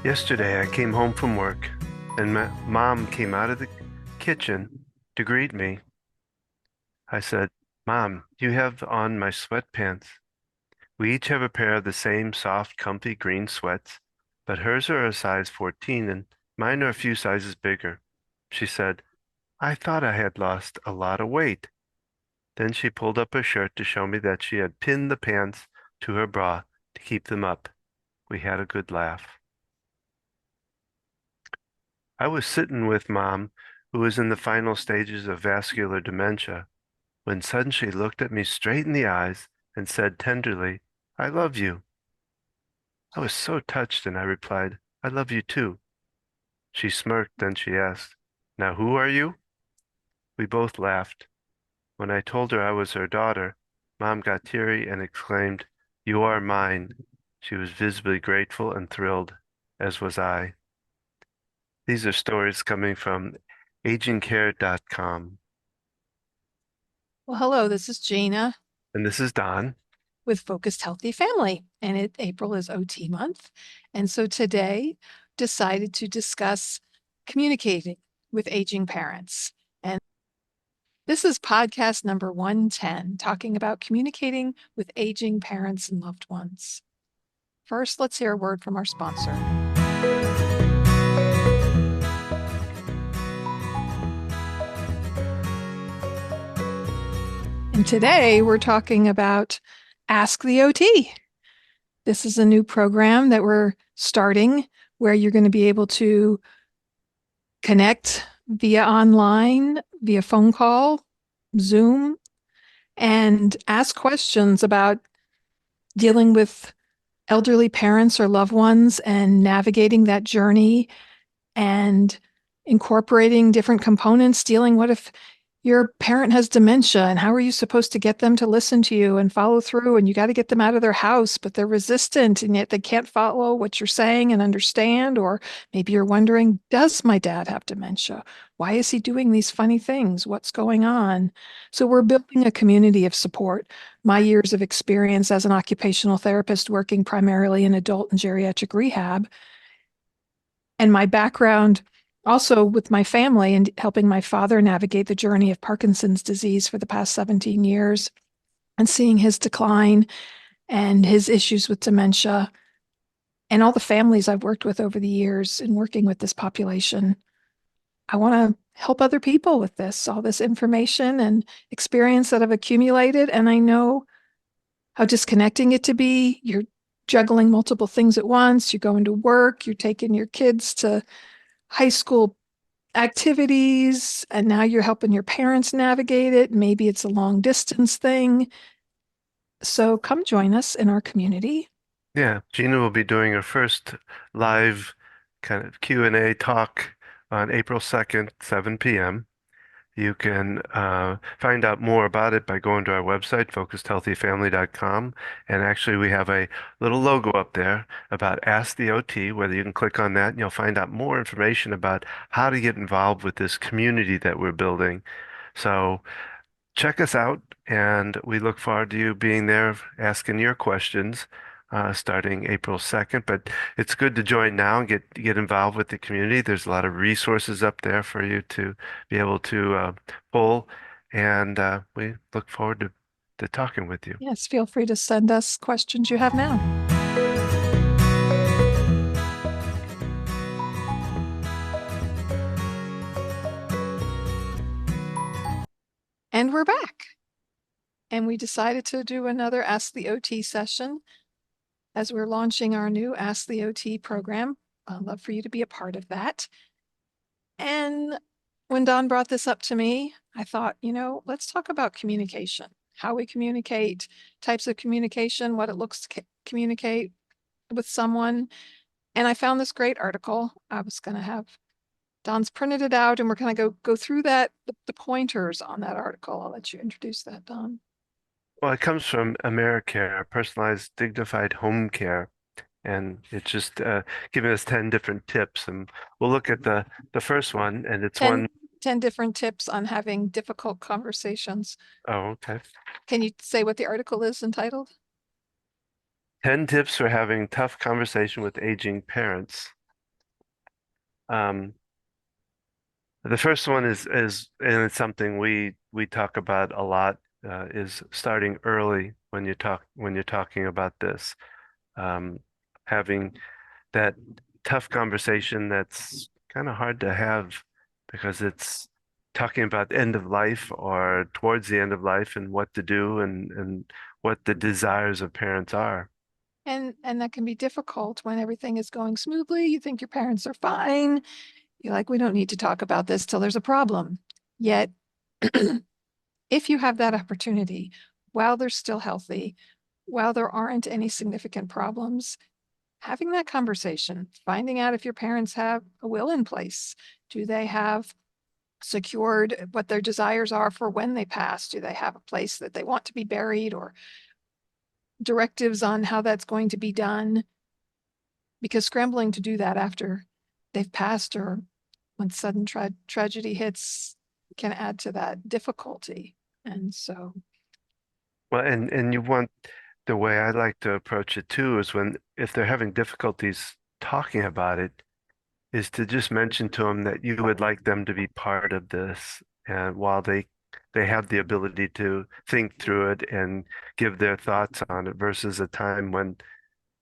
Yesterday, I came home from work, and my mom came out of the kitchen to greet me. I said, "Mom, you have on my sweatpants." We each have a pair of the same soft, comfy green sweats, but hers are a size 14 and mine are a few sizes bigger. She said, "I thought I had lost a lot of weight." Then she pulled up her shirt to show me that she had pinned the pants to her bra to keep them up. We had a good laugh. I was sitting with Mom, who was in the final stages of vascular dementia, when suddenly she looked at me straight in the eyes and said tenderly, "I love you." I was so touched and I replied, "I love you too." She smirked, then she asked, "Now who are you?" We both laughed. When I told her I was her daughter, Mom got teary and exclaimed, "You are mine." She was visibly grateful and thrilled, as was I. These are stories coming from agingcare.com. Well, hello, this is Gina And this is Don. with Focused Healthy Family, and April is OT month. And so today decided to discuss communicating with aging parents. And this is podcast number 110, talking about communicating with aging parents and loved ones. First, let's hear a word from our sponsor. And today we're talking about Ask the OT. This is a new program that we're starting where you're going to be able to connect via online, via phone call, Zoom, and ask questions about dealing with elderly parents or loved ones and navigating that journey and incorporating different components, dealing what if your parent has dementia and how are you supposed to get them to listen to you and follow through, and you got to get them out of their house, but they're resistant and yet they can't follow what you're saying and understand. Or maybe you're wondering, does my dad have dementia? Why is he doing these funny things? What's going on? So we're building a community of support. My years of experience as an occupational therapist working primarily in adult and geriatric rehab, and my background also with my family and helping my father navigate the journey of Parkinson's disease for the past 17 years and seeing his decline and his issues with dementia and all the families I've worked with over the years in working with this population. I want to help other people with this, all this information and experience that I've accumulated. And I know how disconnecting it to be. You're juggling multiple things at once. You're going to work, you're taking your kids to high school activities, and now you're helping your parents navigate it. Maybe it's a long distance thing. So come join us in our community. Yeah, Gina will be doing her first live kind of Q&A talk on April 2nd, 7 p.m. You can find out more about it by going to our website, focusedhealthyfamily.com. And actually, we have a little logo up there about Ask the OT, whether you can click on that and you'll find out more information about how to get involved with this community that we're building. So check us out, and we look forward to you being there asking your questions starting April 2nd. But it's good to join now and get involved with the community. There's a lot of resources up there for you to be able to pull, and we look forward to talking with you. Yes, feel free to send us questions you have now. And we're back. And we decided to do another Ask the OT session as we're launching our new Ask the OT program. I'd love for you to be a part of that. And when Don brought this up to me, I thought, let's talk about communication, how we communicate, types of communication, what it looks to communicate with someone. And I found this great article. I was going to have Don's printed it out and we're going to go through that, the pointers on that article. I'll let you introduce that, Don. Well, it comes from AmeriCare, personalized, dignified home care. And it's just giving us 10 different tips. And we'll look at the first one, and it's 10, one 10 different tips on having difficult conversations. oh, okay. Can you say what the article is entitled? 10 tips for having tough conversation with aging parents. Um, the first one is and it's something we talk about a lot, is starting early when you're talking about this. Um, Having that tough conversation that's kind of hard to have because it's talking about the end of life or towards the end of life and what to do and what the desires of parents are. And that can be difficult when everything is going smoothly. You think your parents are fine. You're like, we don't need to talk about this till there's a problem. Yet, if you have that opportunity while they're still healthy, while there aren't any significant problems, having that conversation, finding out if your parents have a will in place. Do they have secured what their desires are for when they pass? Do they have a place that they want to be buried or directives on how that's going to be done? Because scrambling to do that after they've passed or when sudden tragedy hits can add to that difficulty. And so, Well, and you want the way I like to approach it too is when if they're having difficulties talking about it, is to just mention to them that you would like them to be part of this, and while they have the ability to think through it and give their thoughts on it versus a time when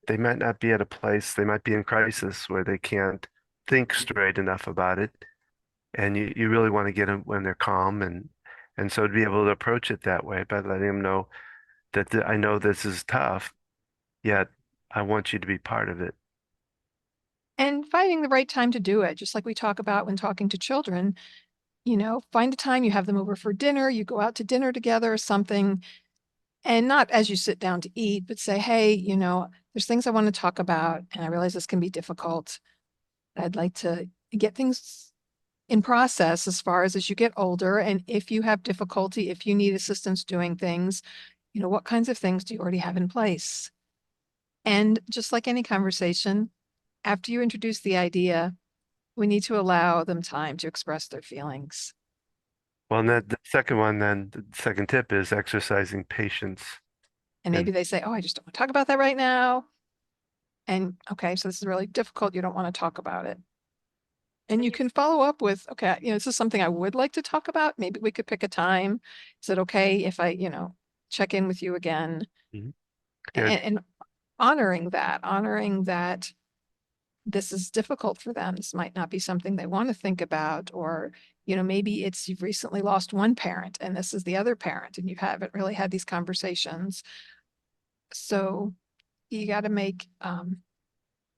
they might not be at a place, they might be in crisis where they can't think straight enough about it. And you really want to get them when they're calm and so to be able to approach it that way by letting them know that I know this is tough, yet I want you to be part of it. and finding the right time to do it, just like we talk about when talking to children, find a time you have them over for dinner, you go out to dinner together or something, and not as you sit down to eat, but say, hey, there's things I want to talk about, and I realize this can be difficult. I'd like to get things in process as you get older. And if you have difficulty, if you need assistance doing things, what kinds of things do you already have in place? And just like any conversation, after you introduce the idea, we need to allow them time to express their feelings. Well, and that the second one, then the second tip is exercising patience. And And maybe they say, oh, I just don't want to talk about that right now. And okay, so this is really difficult. You don't want to talk about it. And you can follow up with, okay, this is something I would like to talk about. Maybe we could pick a time. Is it okay if I, check in with you again? Mhm. Yeah, And honoring that this is difficult for them. This might not be something they want to think about, or, maybe it's you've recently lost one parent and this is the other parent and you haven't really had these conversations. So you got to make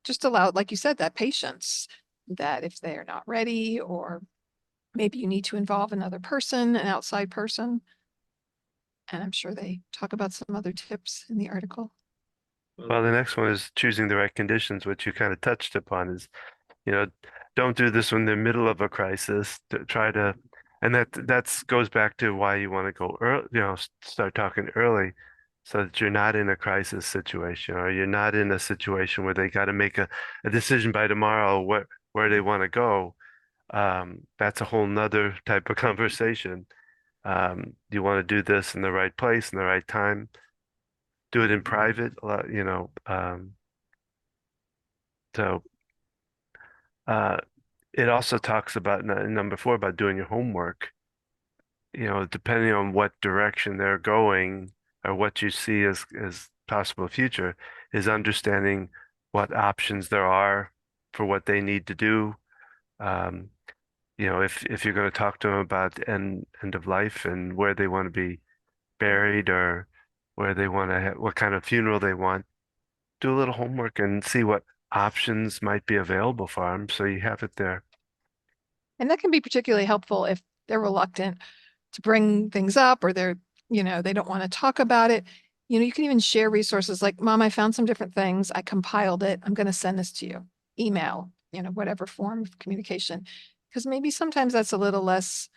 just allow, like you said, that patience that if they are not ready, or maybe you need to involve another person, an outside person. And I'm sure they talk about some other tips in the article. well, the next one is choosing the right conditions, which you kind of touched upon is, you know, don't do this when they're middle of a crisis. Try to, and that's goes back to why you want to go early, start talking early so that you're not in a crisis situation or you're not in a situation where they got to make a decision by tomorrow where they want to go. That's a whole nother type of conversation. You want to do this in the right place, in the right time. Do it in private, so uh, it also talks about number four about doing your homework. Depending on what direction they're going or what you see as possible future, is understanding what options there are for what they need to do. Um, if you're going to talk to them about end of life and where they want to be buried or where they want to have, what kind of funeral they want, do a little homework and see what options might be available for them so you have it there. And that can be particularly helpful if they're reluctant to bring things up, or they don't want to talk about it. You can even share resources like, Mom, I found some different things. I compiled it. I'm going to send this to you. Email, whatever form of communication. Because maybe sometimes that's a little less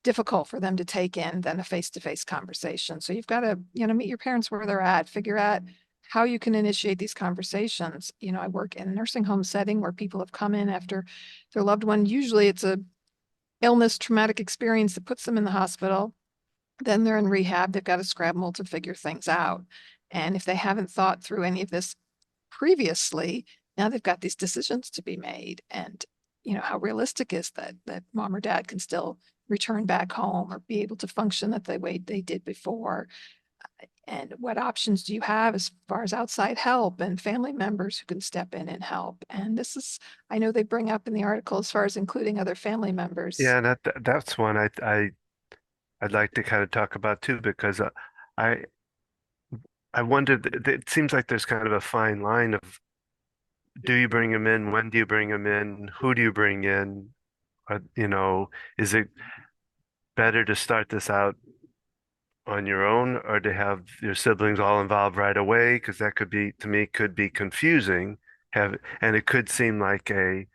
difficult for them to take in than a face-to-face conversation. So you've got to, meet your parents where they're at, figure out how you can initiate these conversations. I work in a nursing home setting where people have come in after their loved one. Usually it's a illness, traumatic experience that puts them in the hospital. Then they're in rehab. They've got to scramble to figure things out. And if they haven't thought through any of this previously, now they've got these decisions to be made. And how realistic is that mom or dad can still return back home or be able to function the way they did before? And what options do you have as far as outside help and family members who can step in and help? And this is, I know they bring up in the article as far as including other family members. Yeah, that's one I'd like to kind of talk about too, because I I wondered, it seems like there's kind of a fine line of, do you bring them in? When do you bring them in? Who do you bring in? Is it better to start this out on your own or to have your siblings all involved right away? Because that could be, to me, could be confusing. And it could seem like a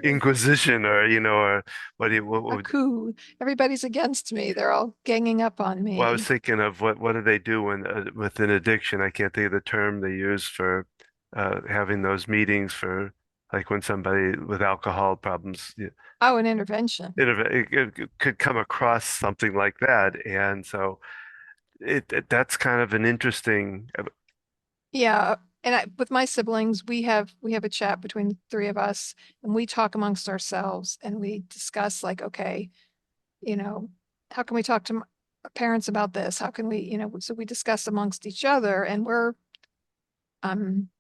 inquisition, or or what A would, coup. Everybody's against me. They're all ganging up on well, I was me. thinking of what do they do when with an addiction? I can't think of the term they use for having those meetings for, like, when somebody with alcohol problems, Oh, an intervention. it could come across something like that, and so that's kind of an interesting. Yeah. And with my siblings, we have a chat between the three of us, and we talk amongst ourselves and we discuss like, okay, you know, how can we talk to parents about this? How can we, so we discuss amongst each other, and we're um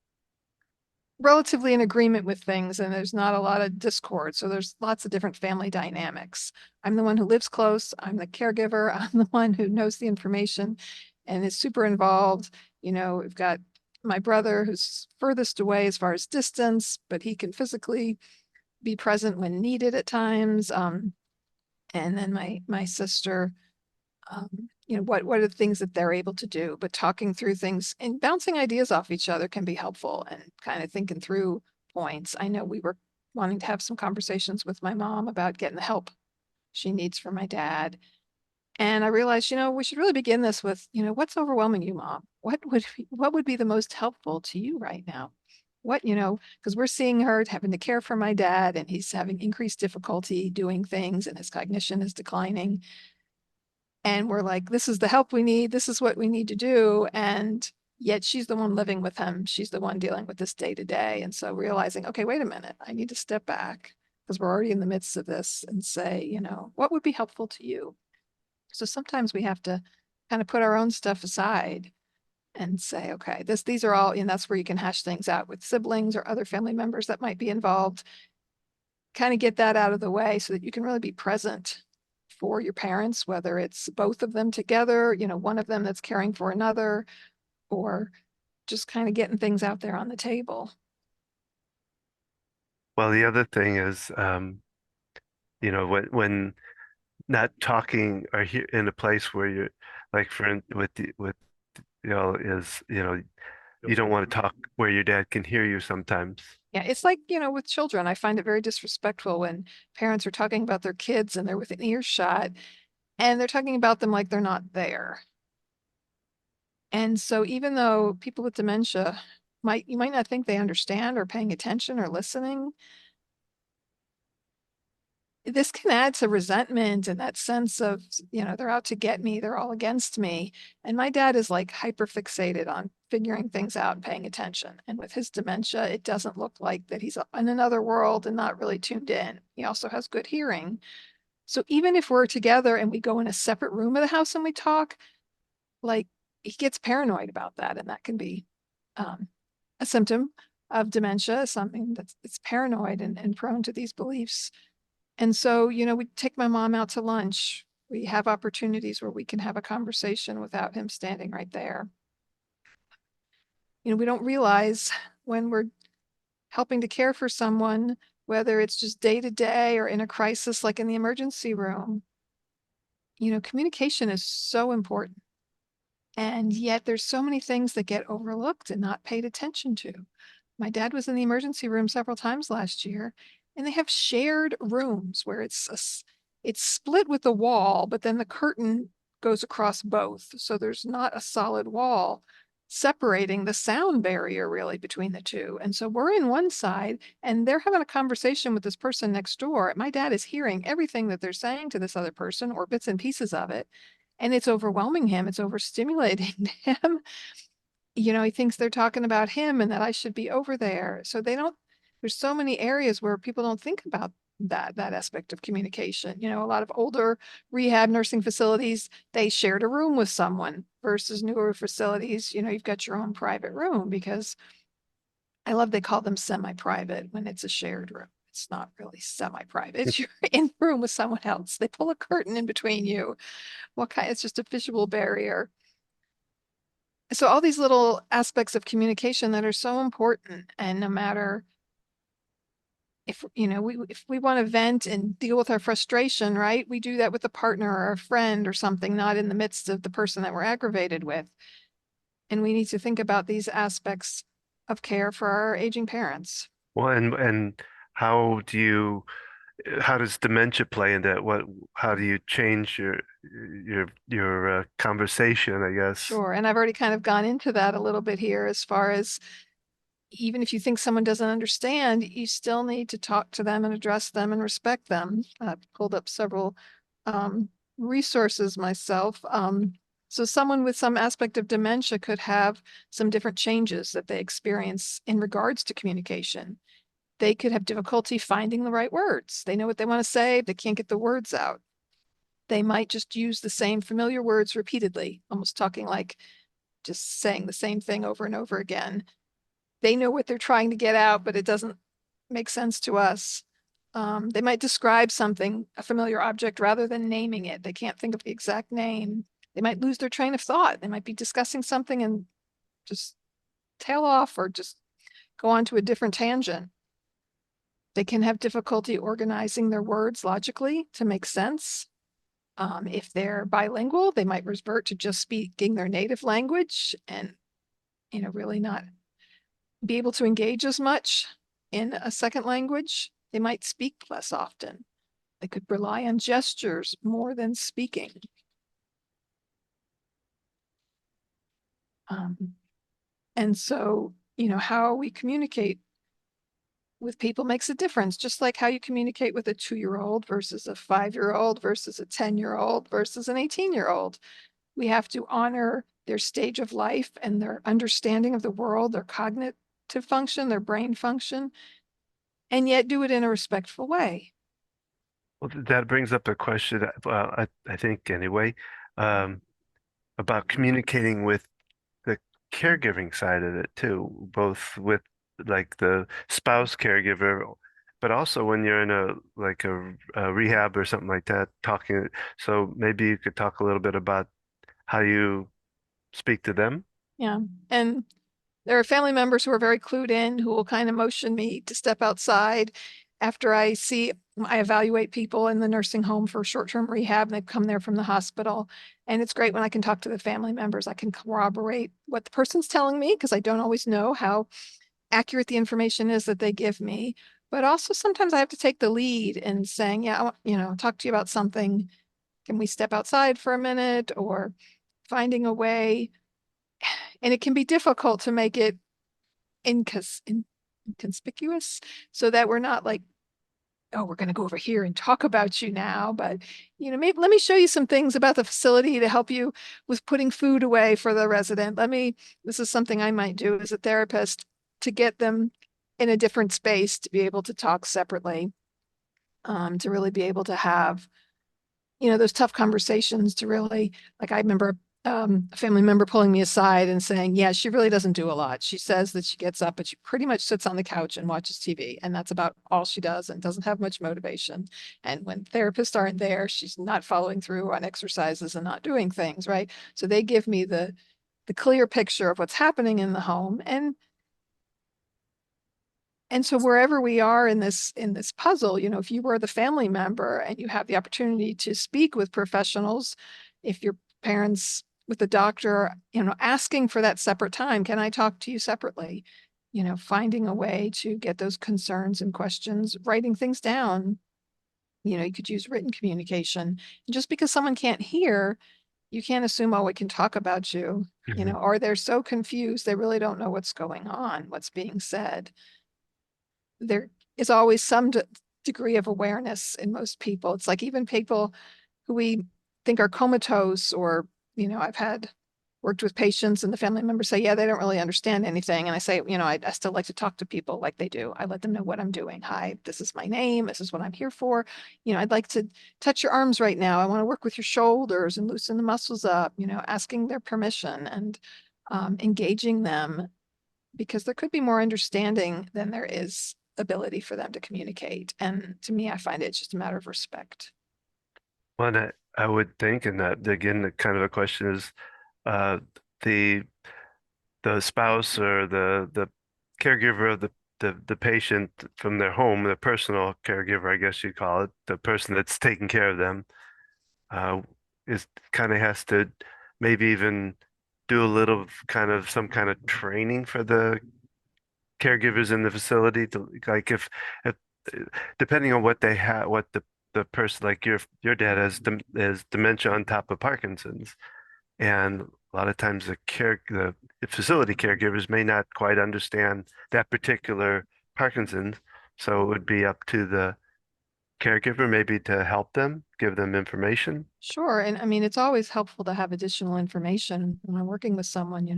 relatively in agreement with things, and there's not a lot of discord. So there's lots of different family dynamics. I'm the one who lives close. I'm the caregiver. I'm the one who knows the information and is super involved. We've got my brother who's furthest away as far as distance, but he can physically be present when needed at times. And then my sister, what are the things that they're able to do, but talking through things and bouncing ideas off each other can be helpful, and kind of thinking through points. I know we were wanting to have some conversations with my mom about getting the help she needs for my dad. And I realized, we should really begin this with, what's overwhelming you, mom? What would be the most helpful to you right now? Because we're seeing her having to care for my dad, and he's having increased difficulty doing things, and his cognition is declining. And we're like, this is the help we need. This is what we need to do. And yet she's the one living with him. She's the one dealing with this day to day. And so realizing, okay, wait a minute, I need to step back because we're already in the midst of this and say, what would be helpful to you? So sometimes we have to kind of put our own stuff aside and say, okay, these are all, and that's where you can hash things out with siblings or other family members that might be involved. Kind of get that out of the way so that you can really be present for your parents, whether it's both of them together, one of them that's caring for another, or just kind of getting things out there on the table. Well, the other thing is, when not talking or in a place where you're, like, with is, you don't want to talk where your dad can hear you sometimes. Yeah, it's like, with children, I find it very disrespectful when parents are talking about their kids and they're within earshot and they're talking about them like they're not there. And so even though people with dementia you might not think they understand or paying attention or listening, this can add to resentment and that sense of, they're out to get me, they're all against me. And my dad is like hyper fixated on figuring things out and paying attention. And with his dementia, it doesn't look like that he's in another world and not really tuned in. He also has good hearing. So even if we're together and we go in a separate room of the house and we talk, like, he gets paranoid about that. And that can be a symptom of dementia, something that's it's paranoid and prone to these beliefs. And so, we take my mom out to lunch. We have opportunities where we can have a conversation without him standing right there. We don't realize when we're helping to care for someone, whether it's just day to day or in a crisis like in the emergency room, communication is so important. And yet there's so many things that get overlooked and not paid attention to. My dad was in the emergency room several times last year, and they have shared rooms where it's split with the wall, but then the curtain goes across both. So there's not a solid wall separating the sound barrier really between the two. And so we're in one side and they're having a conversation with this person next door. My dad is hearing everything that they're saying to this other person or bits and pieces of it. And it's overwhelming him. It's overstimulating him. He thinks they're talking about him and that I should be over there. So they don't there's so many areas where people don't think about that aspect of communication. You know, a lot of older rehab nursing facilities, they shared a room with someone versus newer facilities, you know, you've got your own private room because I love they call them semi-private when it's a shared room. It's not really semi-private. You're in the room with someone else. They pull a curtain in between you. What kind? It's just a visual barrier. So all these little aspects of communication that are so important, and no matter if you know if we want to vent and deal with our frustration, right? We do that with a partner or a friend or something, not in the midst of the person that we're aggravated with. And we need to think about these aspects of care for our aging parents. Well, and how do you how does dementia play into that? How do you change your conversation, I guess? Sure. And I've already kind of gone into that a little bit here as far as even if you think someone doesn't understand, you still need to talk to them and address them and respect them. I've pulled up several um, resources myself. So someone with some aspect of dementia could have some different changes that they experience in regards to communication. They could have difficulty finding the right words. They know what they want to say, they can't get the words out. They might just use the same familiar words repeatedly, almost talking like just saying the same thing over and over again. They know what they're trying to get out, but it doesn't make sense to us. They might describe something, a familiar object, rather than naming it. They can't think of the exact name. They might lose their train of thought. They might be discussing something and just tail off or just go on to a different tangent. They can have difficulty organizing their words logically to make sense. If they're bilingual, they might revert to just speaking their native language and, you know, really not be able to engage as much in a second language. They might speak less often. They could rely on gestures more than speaking. Um, and so, you know, how we communicate with people makes a difference, just like how you communicate with a 2-year-old versus a 5-year-old versus a 10-year-old versus an 18-year-old. We have to honor their stage of life and their understanding of the world, their cognitive function, their brain function, and yet do it in a respectful way. Well, that brings up a question, well, I think anyway, um, about communicating with the caregiving side of it too, both with like the spouse caregiver, but also when you're in a rehab or something like that, talking. So maybe you could talk a little bit about how you speak to them. Yeah. And there are family members who are very clued in who will kind of motion me to step outside after I evaluate people in the nursing home for short-term rehab and they've come there from the hospital. And it's great when I can talk to the family members. I can corroborate what the person's telling me because I don't always know how accurate the information is that they give me. But also sometimes I have to take the lead in saying, yeah, I want, you know, talk to you about something. Can we step outside for a minute or finding a way? And it can be difficult to make it inconspicuous so that we're not like, oh, we're going to go over here and talk about you now. But, you know, maybe let me show you some things about the facility to help you with putting food away for the resident. This is something I might do as a therapist to get them in a different space to be able to talk separately, to really be able to have, you know, those tough conversations to really, like I remember a family member pulling me aside and saying, yeah, she really doesn't do a lot. She says that she gets up, but she pretty much sits on the couch and watches TV. And that's about all she does and doesn't have much motivation. And when therapists aren't there, she's not following through on exercises and not doing things, right? So they give me the clear picture of what's happening in the home. And so wherever we are in this puzzle, you know, if you were the family member and you have the opportunity to speak with professionals, if your parents with the doctor, you know, asking for that separate time, can I talk to you separately? You know, finding a way to get those concerns and questions, writing things down. You know, you could use written communication. And just because someone can't hear, you can't assume, oh, we can talk about you, you know, Mhm. or they're so confused, they really don't know what's going on, what's being said. There is always some degree of awareness in most people. It's like even people who we think are comatose or, you know, I've had worked with patients and the family members say, yeah, they don't really understand anything. And I say, I still like to talk to people like they do. I let them know what I'm doing. Hi, this is my name. This is what I'm here for. I'd like to touch your arms right now. I want to work with your shoulders and loosen the muscles up, asking their permission and engaging them because there could be more understanding than there is ability for them to communicate. And to me, I find it's just a matter of respect. One, I would think, and that again, the kind of a question is uh, the the spouse or the caregiver of the patient from their home, the personal caregiver, I guess you call it, the person that's taking care of them, uh, is kind of has to maybe even do a little kind of some kind of training for the caregivers in the facility to like if depending on what they have, what the person like your dad has dementia on top of Parkinson's. And a lot of times the facility caregivers may not quite understand that particular Parkinson's. So it would be up to the caregiver maybe to help them, give them information. Sure. And I mean, it's always helpful to have additional information when I'm working with someone,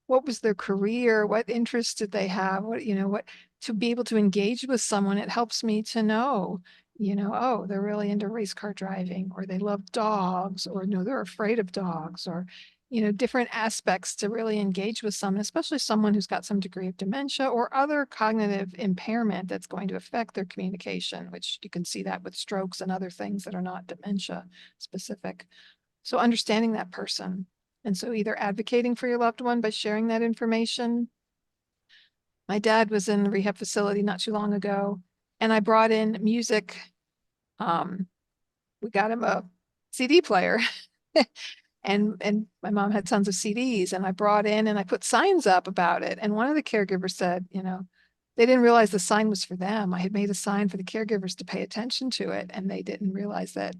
what was their career? What interests did they have? What to be able to engage with someone, it helps me to know, oh, they're really into race car driving, or they love dogs, or no, they're afraid of dogs, or, different aspects to really engage with someone, especially someone who's got some degree of dementia or other cognitive impairment that's going to affect their communication, which you can see that with strokes and other things that are not dementia specific. So understanding that person. And so either advocating for your loved one by sharing that information. My dad was in a rehab facility not too long ago, and I brought in music. Um, we got him a CD player. And my mom had tons of CDs, and I brought in and I put signs up about it. And one of the caregivers said, they didn't realize the sign was for them. I had made a sign for the caregivers to pay attention to it, and they didn't realize that.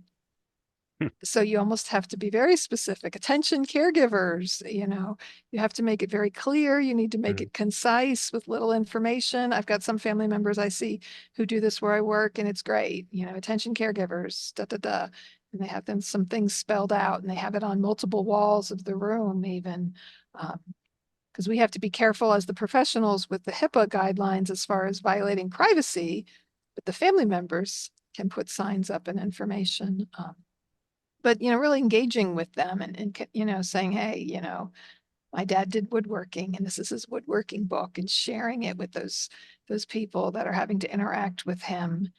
So you almost have to be very specific. Attention caregivers, you have to make it very clear. You need to make Mhm. it concise with little information. I've got some family members I see who do this where I work, and it's great. Attention caregivers, da da da. And they have them some things spelled out, and they have it on multiple walls of the room, even. Because we have to be careful as the professionals with the HIPAA guidelines as far as violating privacy, but the family members can put signs up and information. But really engaging with them and saying, hey, my dad did woodworking and this is his woodworking book, and sharing it with those people that are having to interact with him.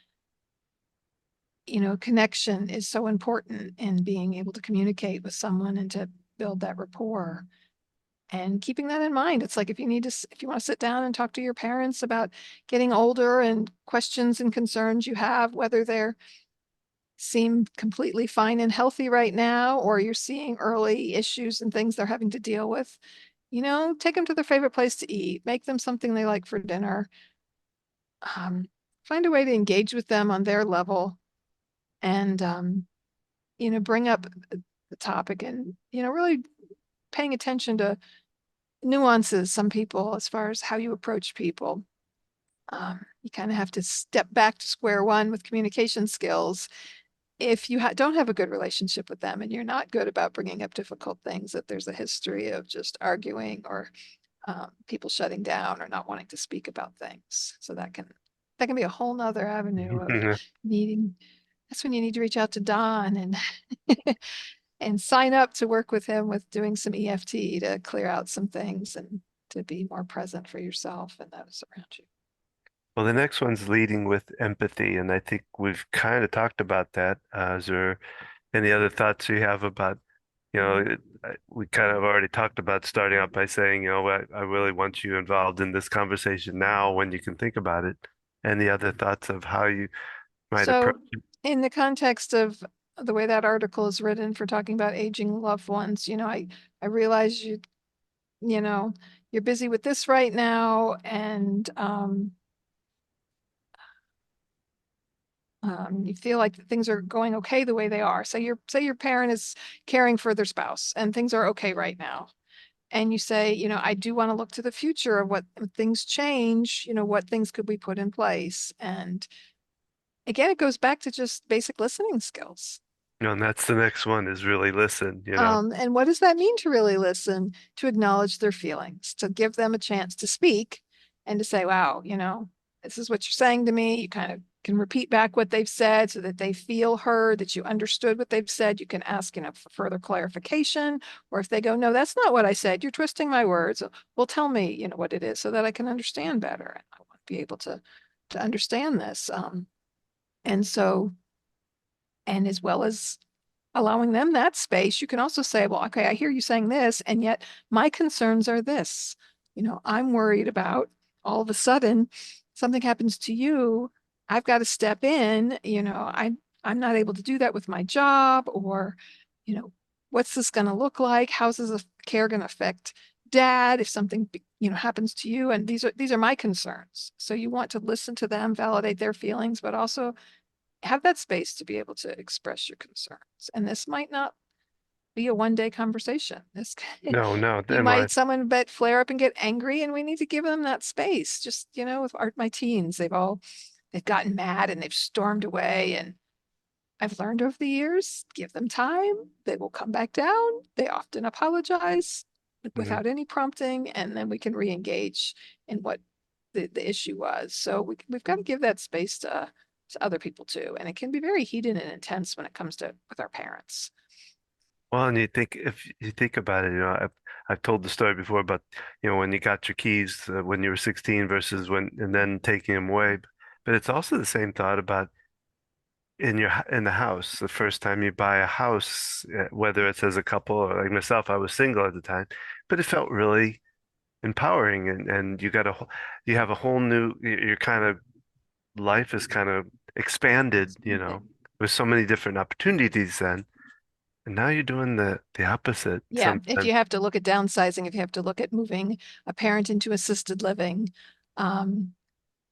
Connection is so important in being able to communicate with someone and to build that rapport. And keeping that in mind, it's like if you want to sit down and talk to your parents about getting older and questions and concerns you have, whether they're seem completely fine and healthy right now, or you're seeing early issues and things they're having to deal with, take them to their favorite place to eat, make them something they like for dinner, um, find a way to engage with them on their level, and, bring up the topic and, really paying attention to nuances, some people, as far as how you approach people. You kind of have to step back to square one with communication skills if you don't have a good relationship with them and you're not good about bringing up difficult things, that there's a history of just arguing or people shutting down or not wanting to speak about things. So that can be a whole nother avenue of needing. That's when you need to reach out to Don and and sign up to work with him with doing some EFT to clear out some things and to be more present for yourself and those around you. Well, the next one's leading with empathy, and I think we've kind of talked about that. Is there any other thoughts you have about, we kind of already talked about starting out by saying, I really want you involved in this conversation now when you can think about it. Any other thoughts of how you might approach So, in the context of the way that article is written for talking about aging loved ones, I realize you know, you're busy with this right now, and you feel like things are going okay the way they are. Say your parent is caring for their spouse, and things are okay right now. And you say, I do want to look to the future of what when things change, what things could we put in place? And again, it goes back to just basic listening skills. And that's the next one is really listen, you know. And what does that mean to really listen? To acknowledge their feelings, to give them a chance to speak and to say, wow, this is what you're saying to me. You kind of can repeat back what they've said so that they feel heard, that you understood what they've said. You can ask, for further clarification. Or if they go, no, that's not what I said. You're twisting my words. Well, tell me, what it is so that I can understand better. And I want to be able to understand this. And so, and as well as allowing them that space, you can also say, well, okay, I hear you saying this, and yet my concerns are this. I'm worried about all of a sudden something happens to you. I've got to step in. I'm not able to do that with my job, or, you know, what's this going to look like? How's this care going to affect dad if something, happens to you? And these are my concerns. So you want to listen to them, validate their feelings, but also have that space to be able to express your concerns. And this might not be a one-day conversation. This No, no, you am I? might someone but flare up and get angry, and we need to give them that space. Just with my teens, they've gotten mad and they've stormed away, and I've learned over the years, give them time. They will come back down. They often apologize Mhm. without any prompting, and then we can re-engage in what the issue was. So we've got to give that space to other people too. And it can be very heated and intense when it comes to with our parents. Well, and you think if you think about it, I've told the story before about, when you got your keys when you were 16 versus when and then taking them away. But it's also the same thought about in the house, the first time you buy a house, whether it's as a couple or like myself, I was single at the time, but it felt really empowering and you have a whole new your kind of life is kind of expanded, with so many different opportunities then. And now you're doing the opposite Yeah, if sometimes. you have to look at downsizing, if you have to look at moving a parent into assisted living, um,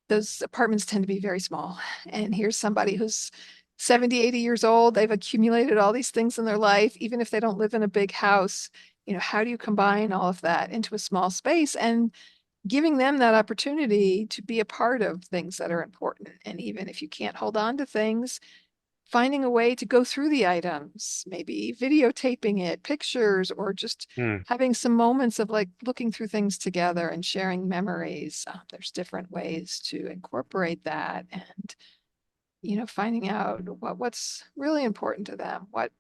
those apartments tend to be very small. And here's somebody who's 70, 80 years old. They've accumulated all these things in their life, even if they don't live in a big house. How do you combine all of that into a small space and giving them that opportunity to be a part of things that are important? And even if you can't hold on to things, finding a way to go through the items, maybe videotaping it, pictures, or just Hmm. having some moments of like looking through things together and sharing memories. There's different ways to incorporate that, and finding out what's really important to them, what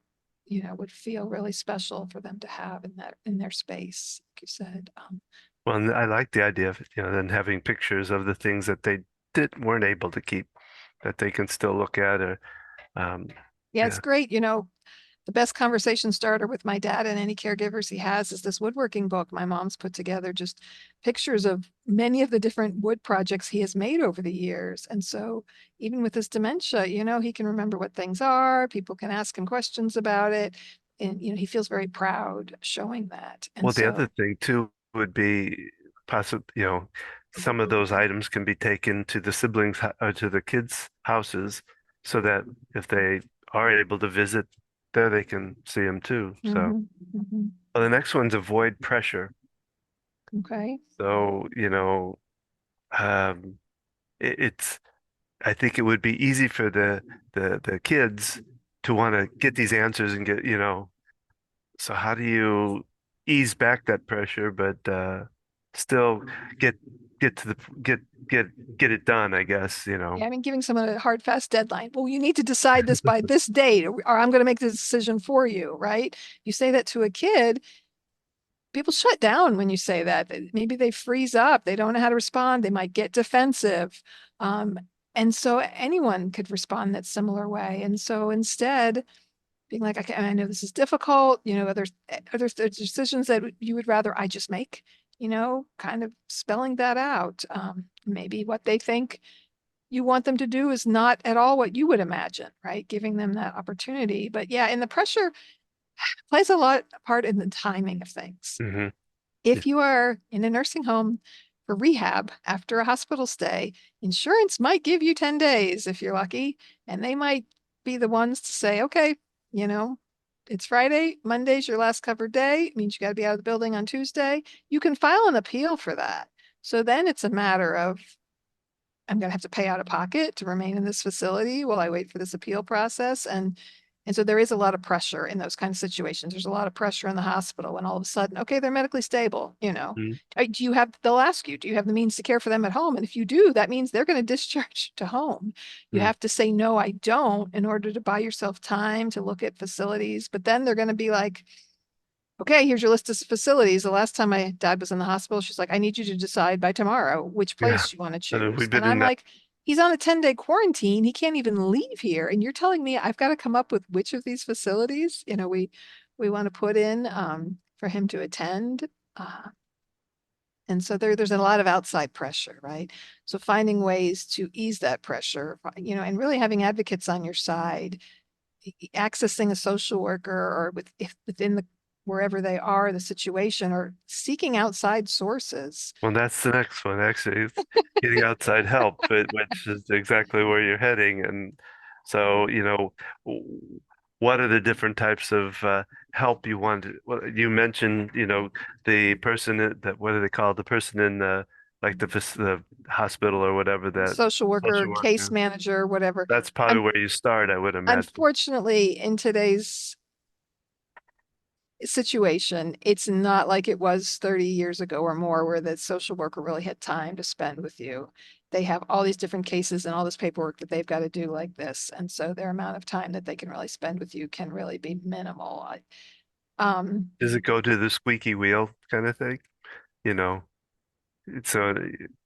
would feel really special for them to have in their space, like you said. Well, and I like the idea of, then having pictures of the things that they weren't able to keep that they can still look at or um Yeah, it's yeah. great. The best conversation starter with my dad and any caregivers he has is this woodworking book my mom's put together, just pictures of many of the different wood projects he has made over the years. And so even with his dementia, he can remember what things are. People can ask him questions about it. And, he feels very proud showing that. And Well, the other so, thing too would be possible, some of those items can be taken to the or to the kids' houses so that if they are able to visit there, they can see them too. So, mhm, mhm. well, the next one's avoid pressure. Okay. So, um, it's, I think it would be easy for the kids to want to get these answers and so how do you ease back that pressure, but still get get to the get get it done, I guess, Yeah, I mean, giving someone a hard, fast deadline. Well, you need to decide this by this date, or I'm going to make the decision for you, right? You say that to a kid, people shut down when you say that. Maybe they freeze up. They don't know how to respond. They might get defensive. Um, and so anyone could respond that similar way. And so instead, being like, okay, I know this is difficult, there's decisions that you would rather I just make, kind of spelling that out. Maybe what they think you want them to do is not at all what you would imagine, right? Giving them that opportunity. But yeah, and the pressure plays a lot part in the timing of things. Hmm. If you are in a nursing home for rehab after a hospital stay, insurance might give you 10 days if you're lucky, and they might be the ones to say, okay, you know, it's Friday, Monday's your last covered day, it means you got to be out of the building on Tuesday. You can file an appeal for that. So then it's a matter of, I'm going to have to pay out of pocket to remain in this facility while I wait for this appeal process. And And so there is a lot of pressure in those kind of situations. There's a lot of pressure in the hospital when all of a sudden, okay, they're medically stable, you know. Mm. Do you have, they'll ask you, do you have the means to care for them at home? And if you do, that means they're going to discharge you to home. You Mm. have to say, no, I don't, in order to buy yourself time to look at facilities. But then they're going to be like, okay, here's your list of facilities. The last time my dad was in the hospital, she's like, I need you to decide by tomorrow which Yeah. place you want to We've choose. And been in I'm that. like, he's on a 10-day quarantine. He can't even leave here. And you're telling me I've got to come up with which of these facilities, we want to put in for him to attend. Uh, and so there's a lot of outside pressure, right? So finding ways to ease that pressure, and really having advocates on your side, accessing a social worker or if within the wherever they are, the situation, or seeking outside sources. Well, that's the next one, actually. It's getting outside help, which is exactly where you're heading. And so, what are the different types of help you want? Well, you mentioned, the person what do they call it? The person in like the hospital or whatever, that Social worker, social case worker. manager, whatever. That's probably Un where you start, I would imagine. Unfortunately, in today's situation, it's not like it was 30 years ago or more, where the social worker really had time to spend with you. They have all these different cases and all this paperwork that they've got to do like this. And so their amount of time that they can really spend with you can really be minimal. Um, Does it go to the squeaky wheel kind of thing? You know, so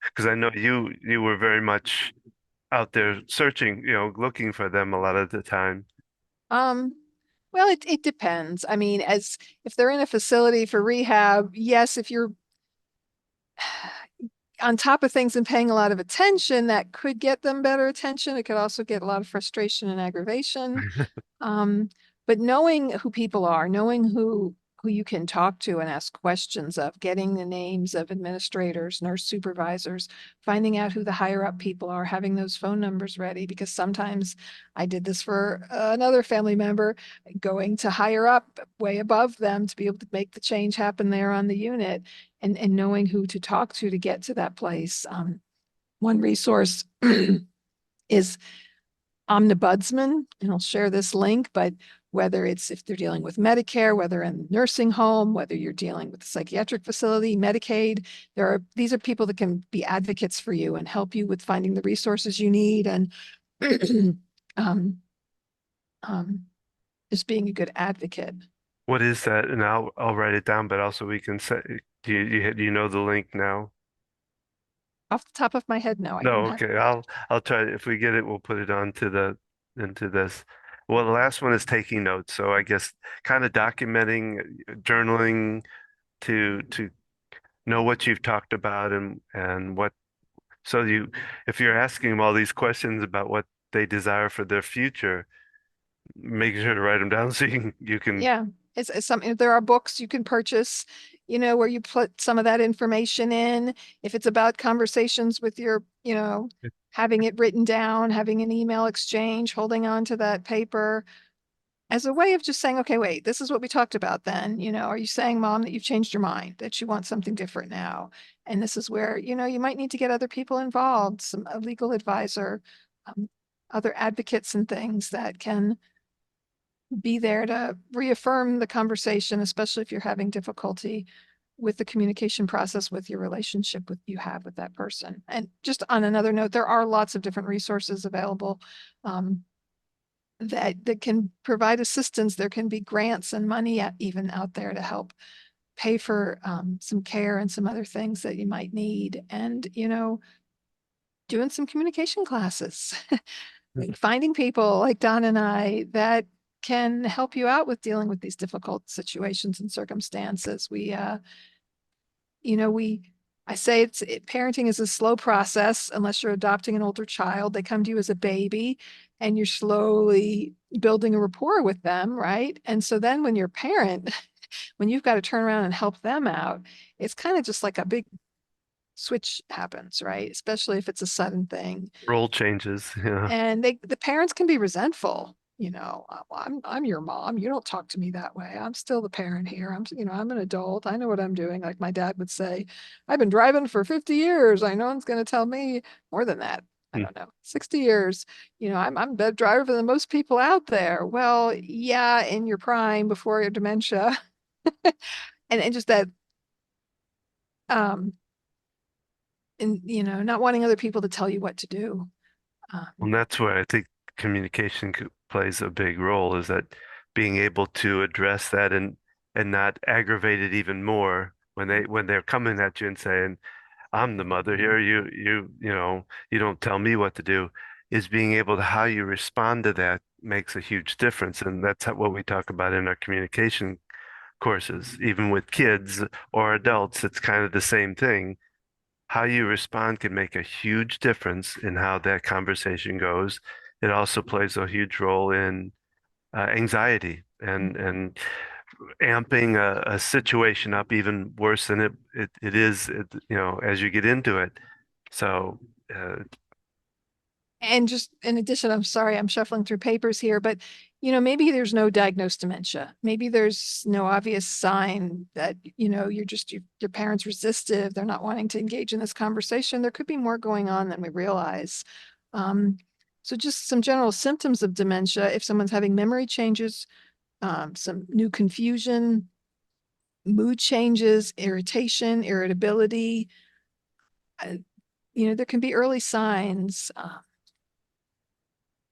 because I know you were very much out there searching, looking for them a lot of the time. um, well, it depends. I mean, as if they're in a facility for rehab, yes, if you're on top of things and paying a lot of attention, that could get them better attention. It could also get a lot of frustration and aggravation. Um, but knowing who people are, knowing who you can talk to and ask questions of, getting the names of administrators, nurse supervisors, finding out who the higher up people are, having those phone numbers ready, because sometimes I did this for another family member, going to higher up, way above them, to be able to make the change happen there on the unit, and knowing who to talk to get to that place. One resource is Omnibudsman, and I'll share this link, but whether it's if they're dealing with Medicare, whether in nursing home, whether you're dealing with a psychiatric facility, Medicaid, these are people that can be advocates for you and help you with finding the resources you need and um, um, just being a good advocate. What is that? And I'll write it down, but also we can say, do you know the link now? Off the top of my head, no, I No, don't have. okay. I'll try. If we get it, we'll put it onto the into this. Well, the last one is taking notes. So I guess kind of documenting, journaling to know what you've talked about and what. So if you're asking them all these questions about what they desire for their future, make sure to write them down so you can. Yeah, it's something. There are books you can purchase, where you put some of that information in. If it's about conversations with your, having it written down, having an email exchange, holding on to that paper as a way of just saying, okay, wait, this is what we talked about then. Are you saying, Mom, that you've changed your mind, that you want something different now? And this is where, you might need to get other people involved, a legal advisor, um, other advocates and things that can be there to reaffirm the conversation, especially if you're having difficulty with the communication process with your relationship you have with that person. And just on another note, there are lots of different resources available um, that can provide assistance. There can be grants and money even out there to help pay for some care and some other things that you might need. And, doing some communication classes. Finding people like Don and I that can help you out with dealing with these difficult situations and circumstances. You know, we, I say parenting is a slow process unless you're adopting an older child. They come to you as a baby and you're slowly building a rapport with them, right? And so then when you're a parent, when you've got to turn around and help them out, it's kind of just like a big switch happens, right? Especially if it's a sudden thing. Role changes. Yeah. And the parents can be resentful. I'm your mom. You don't talk to me that way. I'm still the parent here. I'm an adult. I know what I'm doing. Like my dad would say, I've been driving for 50 years. I know one's going to tell me more than that. I don't know, 60 years. I'm a better driver than most people out there. Well, yeah, in your prime before your dementia. And just that, um, and not wanting other people to tell you what to do. And that's where I think communication plays a big role, is that being able to address that and not aggravate it even more when they're coming at you and saying, I'm the mother here, you don't tell me what to do, is being able to how you respond to that makes a huge difference. And that's what we talk about in our communication courses. Even with kids or adults, it's kind of the same thing. How you respond can make a huge difference in how that conversation goes. It also plays a huge role in anxiety and amping a situation up even worse than it is, as you get into it. So, uh, And just in addition, I'm sorry, I'm shuffling through papers here, but maybe there's no diagnosed dementia. Maybe there's no obvious sign that, you're just your parents resistive. They're not wanting to engage in this conversation. There could be more going on than we realize. Um, so just some general symptoms of dementia. If someone's having memory changes, some new confusion, mood changes, irritation, irritability, uh, there can be early signs.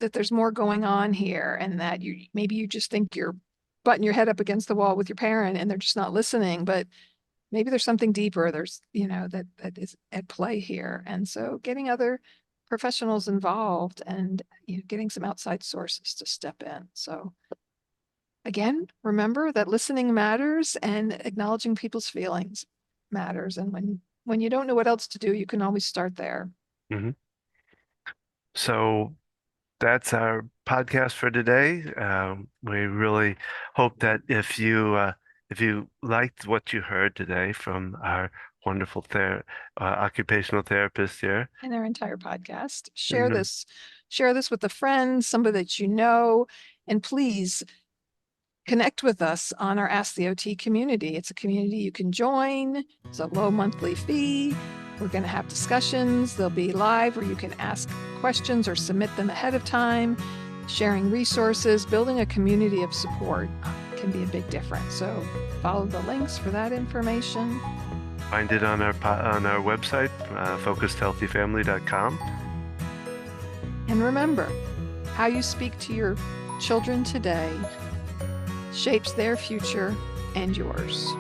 That there's more going on here, and that you just think you're butting your head up against the wall with your parent and they're just not listening, but maybe there's something deeper. There's, that is at play here. And so getting other professionals involved and getting some outside sources to step in. So again, remember that listening matters and acknowledging people's feelings matters. And when you don't know what else to do, you can always start there. mhm. So that's our podcast for today. We really hope that if you liked what you heard today from our wonderful occupational therapist here, In our entire podcast. Share and this, share this with a friend, somebody that you know, and please connect with us on our Ask the OT community. It's a community you can join. It's a low monthly fee. We're going to have discussions. They'll be live where you can ask questions or submit them ahead of time. Sharing resources, building a community of support can be a big difference. So follow the links for that information. find it on our website, focusedhealthyfamily.com. And remember, how you speak to your children today shapes their future and yours.